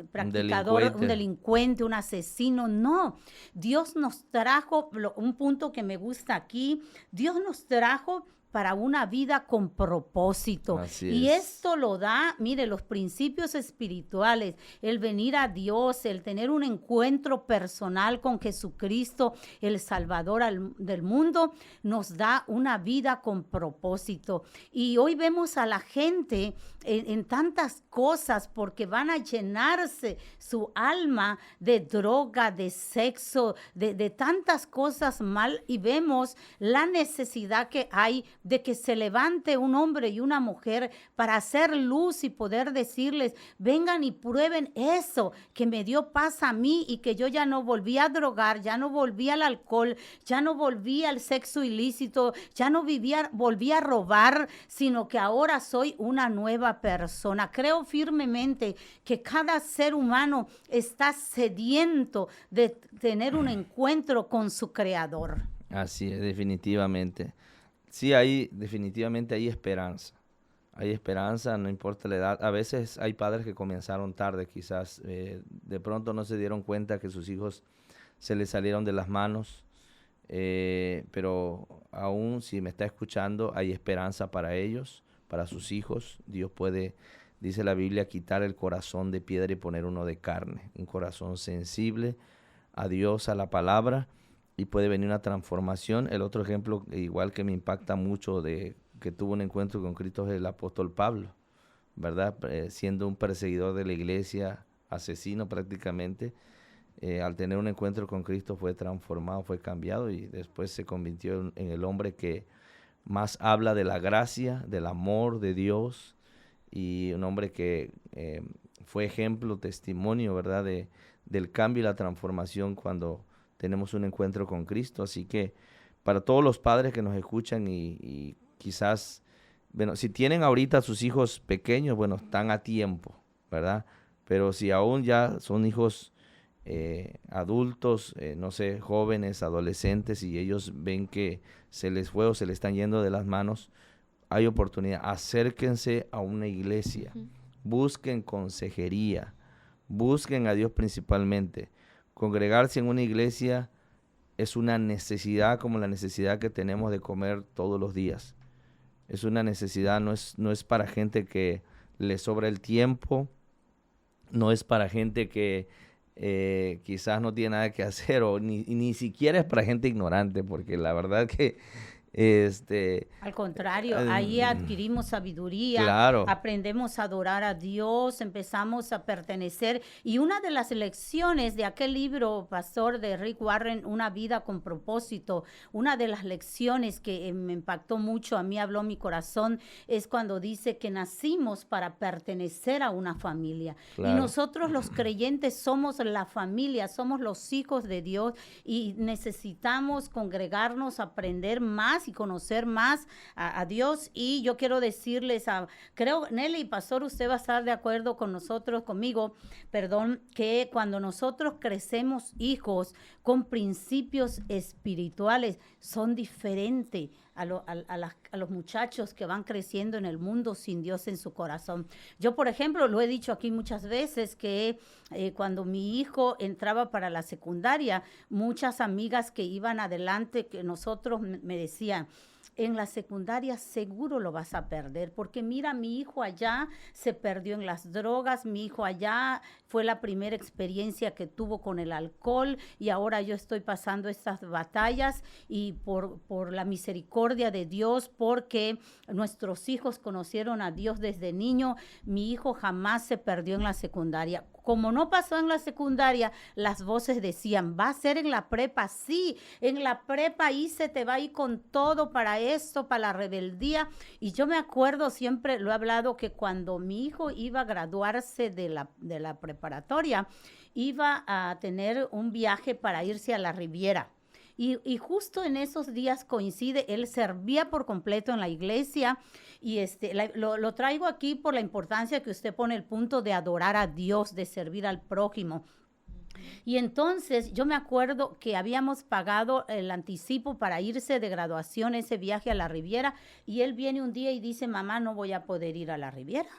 practicador, un delincuente, un asesino. No, Dios nos trajo, un punto que me gusta aquí, Dios nos trajo para una vida con propósito. Así Y es. esto lo da, mire, los principios espirituales, el venir a Dios, el tener un encuentro personal con Jesucristo, el Salvador del mundo, nos da una vida con propósito. Y hoy vemos a la gente en tantas cosas porque van a llenarse su alma de droga, de sexo, de tantas cosas mal, y vemos la necesidad que hay de que se levante un hombre y una mujer para hacer luz y poder decirles, vengan y prueben eso que me dio paz a mí y que yo ya no volví a drogar, ya no volví al alcohol, ya no volví al sexo ilícito, ya no volví a robar, sino que ahora soy una nueva persona. Creo firmemente que cada ser humano está sediento de tener un encuentro con su Creador. Así es, definitivamente. Sí, definitivamente hay esperanza. Hay esperanza, no importa la edad. A veces hay padres que comenzaron tarde, quizás de pronto no se dieron cuenta que sus hijos se les salieron de las manos, pero aún si me está escuchando, hay esperanza para ellos, para sus hijos. Dios puede, dice la Biblia, quitar el corazón de piedra y poner uno de carne, un corazón sensible a Dios, a la palabra, y puede venir una transformación. El otro ejemplo, igual que me impacta mucho, de que tuvo un encuentro con Cristo, es el apóstol Pablo, ¿verdad? Siendo un perseguidor de la iglesia, asesino prácticamente, al tener un encuentro con Cristo fue transformado, fue cambiado y después se convirtió en el hombre que más habla de la gracia, del amor de Dios, y un hombre que fue ejemplo, testimonio, ¿verdad? Del cambio y la transformación cuando tenemos un encuentro con Cristo. Así que para todos los padres que nos escuchan y quizás, bueno, si tienen ahorita a sus hijos pequeños, bueno, están a tiempo, ¿verdad? Pero si aún ya son hijos adultos, no sé, jóvenes, adolescentes, y ellos ven que se les fue o se les están yendo de las manos, hay oportunidad. Acérquense a una iglesia, busquen consejería, busquen a Dios principalmente. Congregarse en una iglesia es una necesidad como la necesidad que tenemos de comer todos los días. Es una necesidad, no es para gente que le sobra el tiempo, no es para gente que quizás no tiene nada que hacer, o ni siquiera es para gente ignorante, porque la verdad que al contrario, ahí adquirimos sabiduría, claro, aprendemos a adorar a Dios, empezamos a pertenecer. Y una de las lecciones de aquel libro, pastor, de Rick Warren, Una vida con propósito, una de las lecciones que me impactó mucho, a mí habló mi corazón, es cuando dice que nacimos para pertenecer a una familia. claro. Y nosotros los creyentes somos la familia, somos los hijos de Dios y necesitamos congregarnos, aprender más y conocer más a Dios. Y yo quiero decirles, creo, Nelly, pastor, usted va a estar de acuerdo con nosotros, conmigo, perdón, que cuando nosotros crecemos hijos con principios espirituales, son diferentes a los muchachos que van creciendo en el mundo sin Dios en su corazón. Yo, por ejemplo, lo he dicho aquí muchas veces, que cuando mi hijo entraba para la secundaria, muchas amigas que iban adelante, que nosotros me decían, en la secundaria seguro lo vas a perder, porque mira, mi hijo allá se perdió en las drogas, mi hijo allá fue la primera experiencia que tuvo con el alcohol y ahora yo estoy pasando estas batallas y por la misericordia de Dios, porque nuestros hijos conocieron a Dios desde niño, mi hijo jamás se perdió en la secundaria. Como no pasó en la secundaria, las voces decían, va a ser en la prepa. Sí, en la prepa ahí se te va a ir con todo para esto, para la rebeldía. Y yo me acuerdo, siempre lo he hablado, que cuando mi hijo iba a graduarse de la preparatoria, iba a tener un viaje para irse a la Riviera. Y justo en esos días coincide, él servía por completo en la iglesia y lo traigo aquí por la importancia que usted pone el punto de adorar a Dios, de servir al prójimo. Y entonces yo me acuerdo que habíamos pagado el anticipo para irse de graduación, ese viaje a la Riviera, y él viene un día y dice, mamá, no voy a poder ir a la Riviera.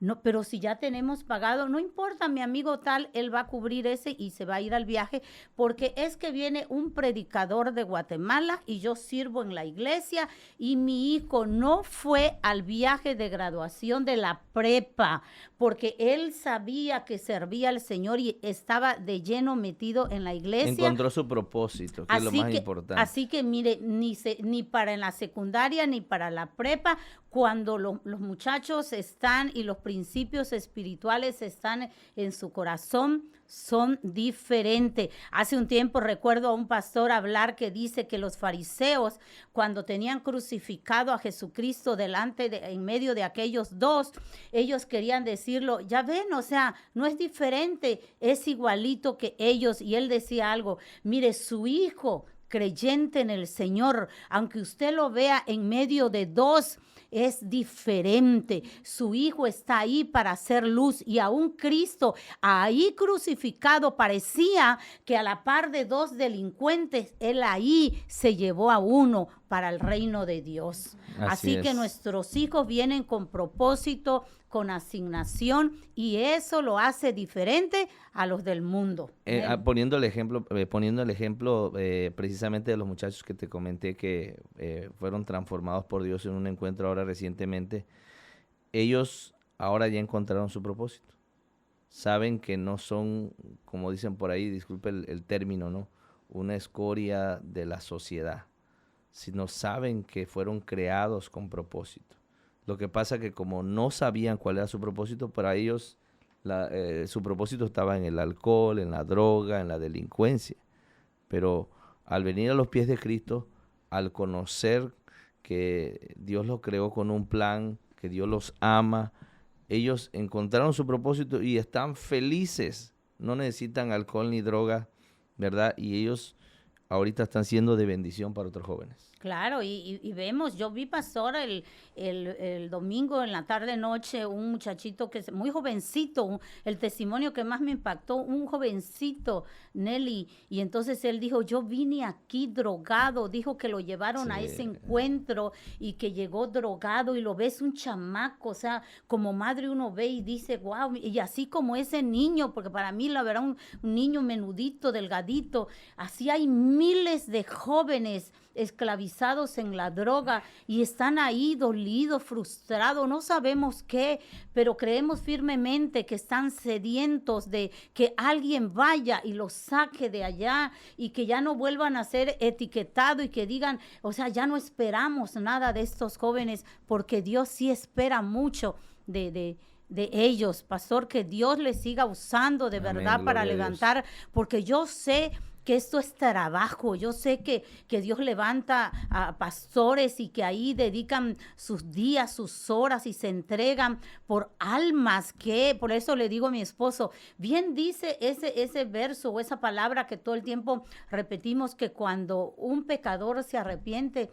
No, pero si ya tenemos pagado, no importa, mi amigo tal, él va a cubrir ese y se va a ir al viaje, porque es que viene un predicador de Guatemala y yo sirvo en la iglesia y mi hijo no fue al viaje de graduación de la prepa, porque él sabía que servía al Señor y estaba de lleno metido en la iglesia. Encontró su propósito, que es lo más importante. Así que mire, ni para en la secundaria ni para la prepa, cuando los muchachos están y los principios espirituales están en su corazón, son diferentes. Hace un tiempo recuerdo a un pastor hablar que dice que los fariseos, cuando tenían crucificado a Jesucristo en medio de aquellos dos, ellos querían decirlo, ya ven, o sea, no es diferente, es igualito que ellos. Y él decía algo, mire, su hijo creyente en el Señor, aunque usted lo vea en medio de dos, es diferente. Su hijo está ahí para hacer luz y aún Cristo ahí crucificado parecía que a la par de dos delincuentes, él ahí se llevó a uno para el reino de Dios. Así que nuestros hijos vienen con propósito, con asignación y eso lo hace diferente a los del mundo. Poniendo el ejemplo precisamente de los muchachos que te comenté que fueron transformados por Dios en un encuentro ahora recientemente, ellos ahora ya encontraron su propósito. Saben que no son, como dicen por ahí, disculpe el término, ¿no?, una escoria de la sociedad, sino saben que fueron creados con propósito. Lo que pasa que como no sabían cuál era su propósito, para ellos su propósito estaba en el alcohol, en la droga, en la delincuencia. Pero al venir a los pies de Cristo, al conocer que Dios los creó con un plan, que Dios los ama, ellos encontraron su propósito y están felices. No necesitan alcohol ni droga, ¿verdad? Y ellos ahorita están siendo de bendición para otros jóvenes. Claro, y vemos, yo vi, pastor, el domingo en la tarde-noche, un muchachito que es muy jovencito, el testimonio que más me impactó, un jovencito, Nelly, y entonces él dijo, yo vine aquí drogado, dijo que lo llevaron a ese encuentro y que llegó drogado y lo ves un chamaco, o sea, como madre uno ve y dice, wow, y así como ese niño, porque para mí la verdad un niño menudito, delgadito, así hay miles de jóvenes esclavizados en la droga y están ahí dolidos, frustrados, no sabemos qué, pero creemos firmemente que están sedientos de que alguien vaya y los saque de allá y que ya no vuelvan a ser etiquetados y que digan, o sea, ya no esperamos nada de estos jóvenes porque Dios sí espera mucho de ellos, pastor, que Dios les siga usando de verdad para levantar, porque yo sé que esto es trabajo, yo sé que Dios levanta a pastores y que ahí dedican sus días, sus horas y se entregan por almas, que por eso le digo a mi esposo, bien dice ese verso o esa palabra que todo el tiempo repetimos, que cuando un pecador se arrepiente,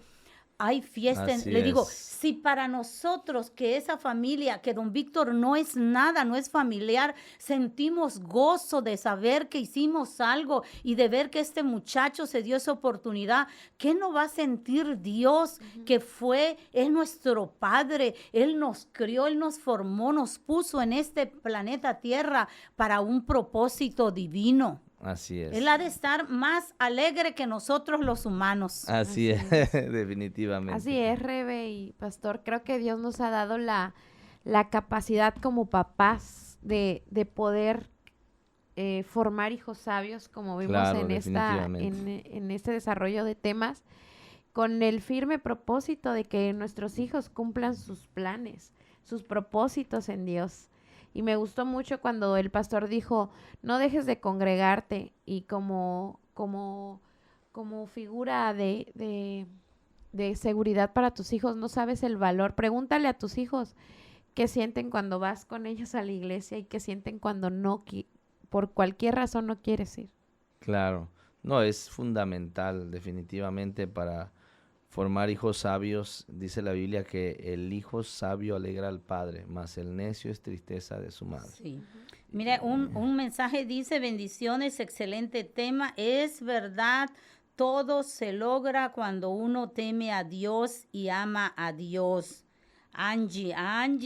hay fiesta. Así Le digo, es. si para nosotros que esa familia, que don Víctor no es nada, no es familiar, sentimos gozo de saber que hicimos algo y de ver que este muchacho se dio esa oportunidad, ¿qué no va a sentir Dios que es nuestro Padre? Él nos crió, Él nos formó, nos puso en este planeta Tierra para un propósito divino. Así es. Él ha de estar más alegre que nosotros los humanos. Así es, definitivamente. Así es, Rebe y Pastor. Creo que Dios nos ha dado la capacidad como papás de poder formar hijos sabios, como vimos Claro, en en este desarrollo de temas, con el firme propósito de que nuestros hijos cumplan sus planes, sus propósitos en Dios. Y me gustó mucho cuando el pastor dijo, no dejes de congregarte, y como figura de seguridad para tus hijos, no sabes el valor. Pregúntale a tus hijos qué sienten cuando vas con ellos a la iglesia y qué sienten cuando por cualquier razón no quieres ir. Claro. No, es fundamental definitivamente para formar hijos sabios. Dice la Biblia que el hijo sabio alegra al padre, mas el necio es tristeza de su madre. Sí. Mira, un mensaje dice, bendiciones, excelente tema. Es verdad, todo se logra cuando uno teme a Dios y ama a Dios. Angie,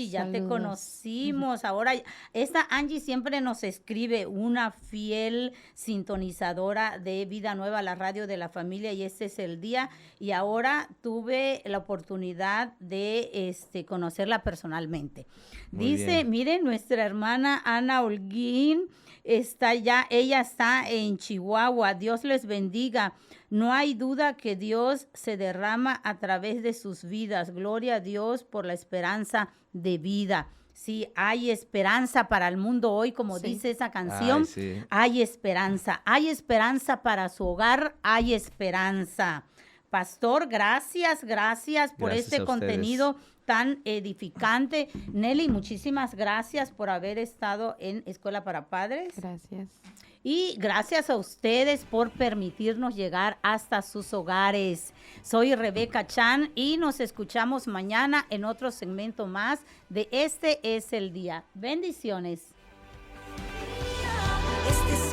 ya te Saludos. conocimos. Ahora, esta Angie siempre nos escribe, una fiel sintonizadora de Vida Nueva, la radio de la familia, y este es el día. Y ahora tuve la oportunidad de conocerla personalmente. Muy Dice, bien. miren, nuestra hermana Ana Holguín ella está en Chihuahua. Dios les bendiga. No hay duda que Dios se derrama a través de sus vidas. Gloria a Dios por la esperanza de vida. Sí, hay esperanza para el mundo hoy, como Sí. dice esa canción. Ay, sí. Hay esperanza para su hogar, hay esperanza. Pastor, gracias por Gracias a este ustedes. contenido tan edificante. Nelly, muchísimas gracias por haber estado en Escuela para Padres. Gracias. Y gracias a ustedes por permitirnos llegar hasta sus hogares. Soy Rebeca Chan y nos escuchamos mañana en otro segmento más de Este es el Día. Bendiciones. Este es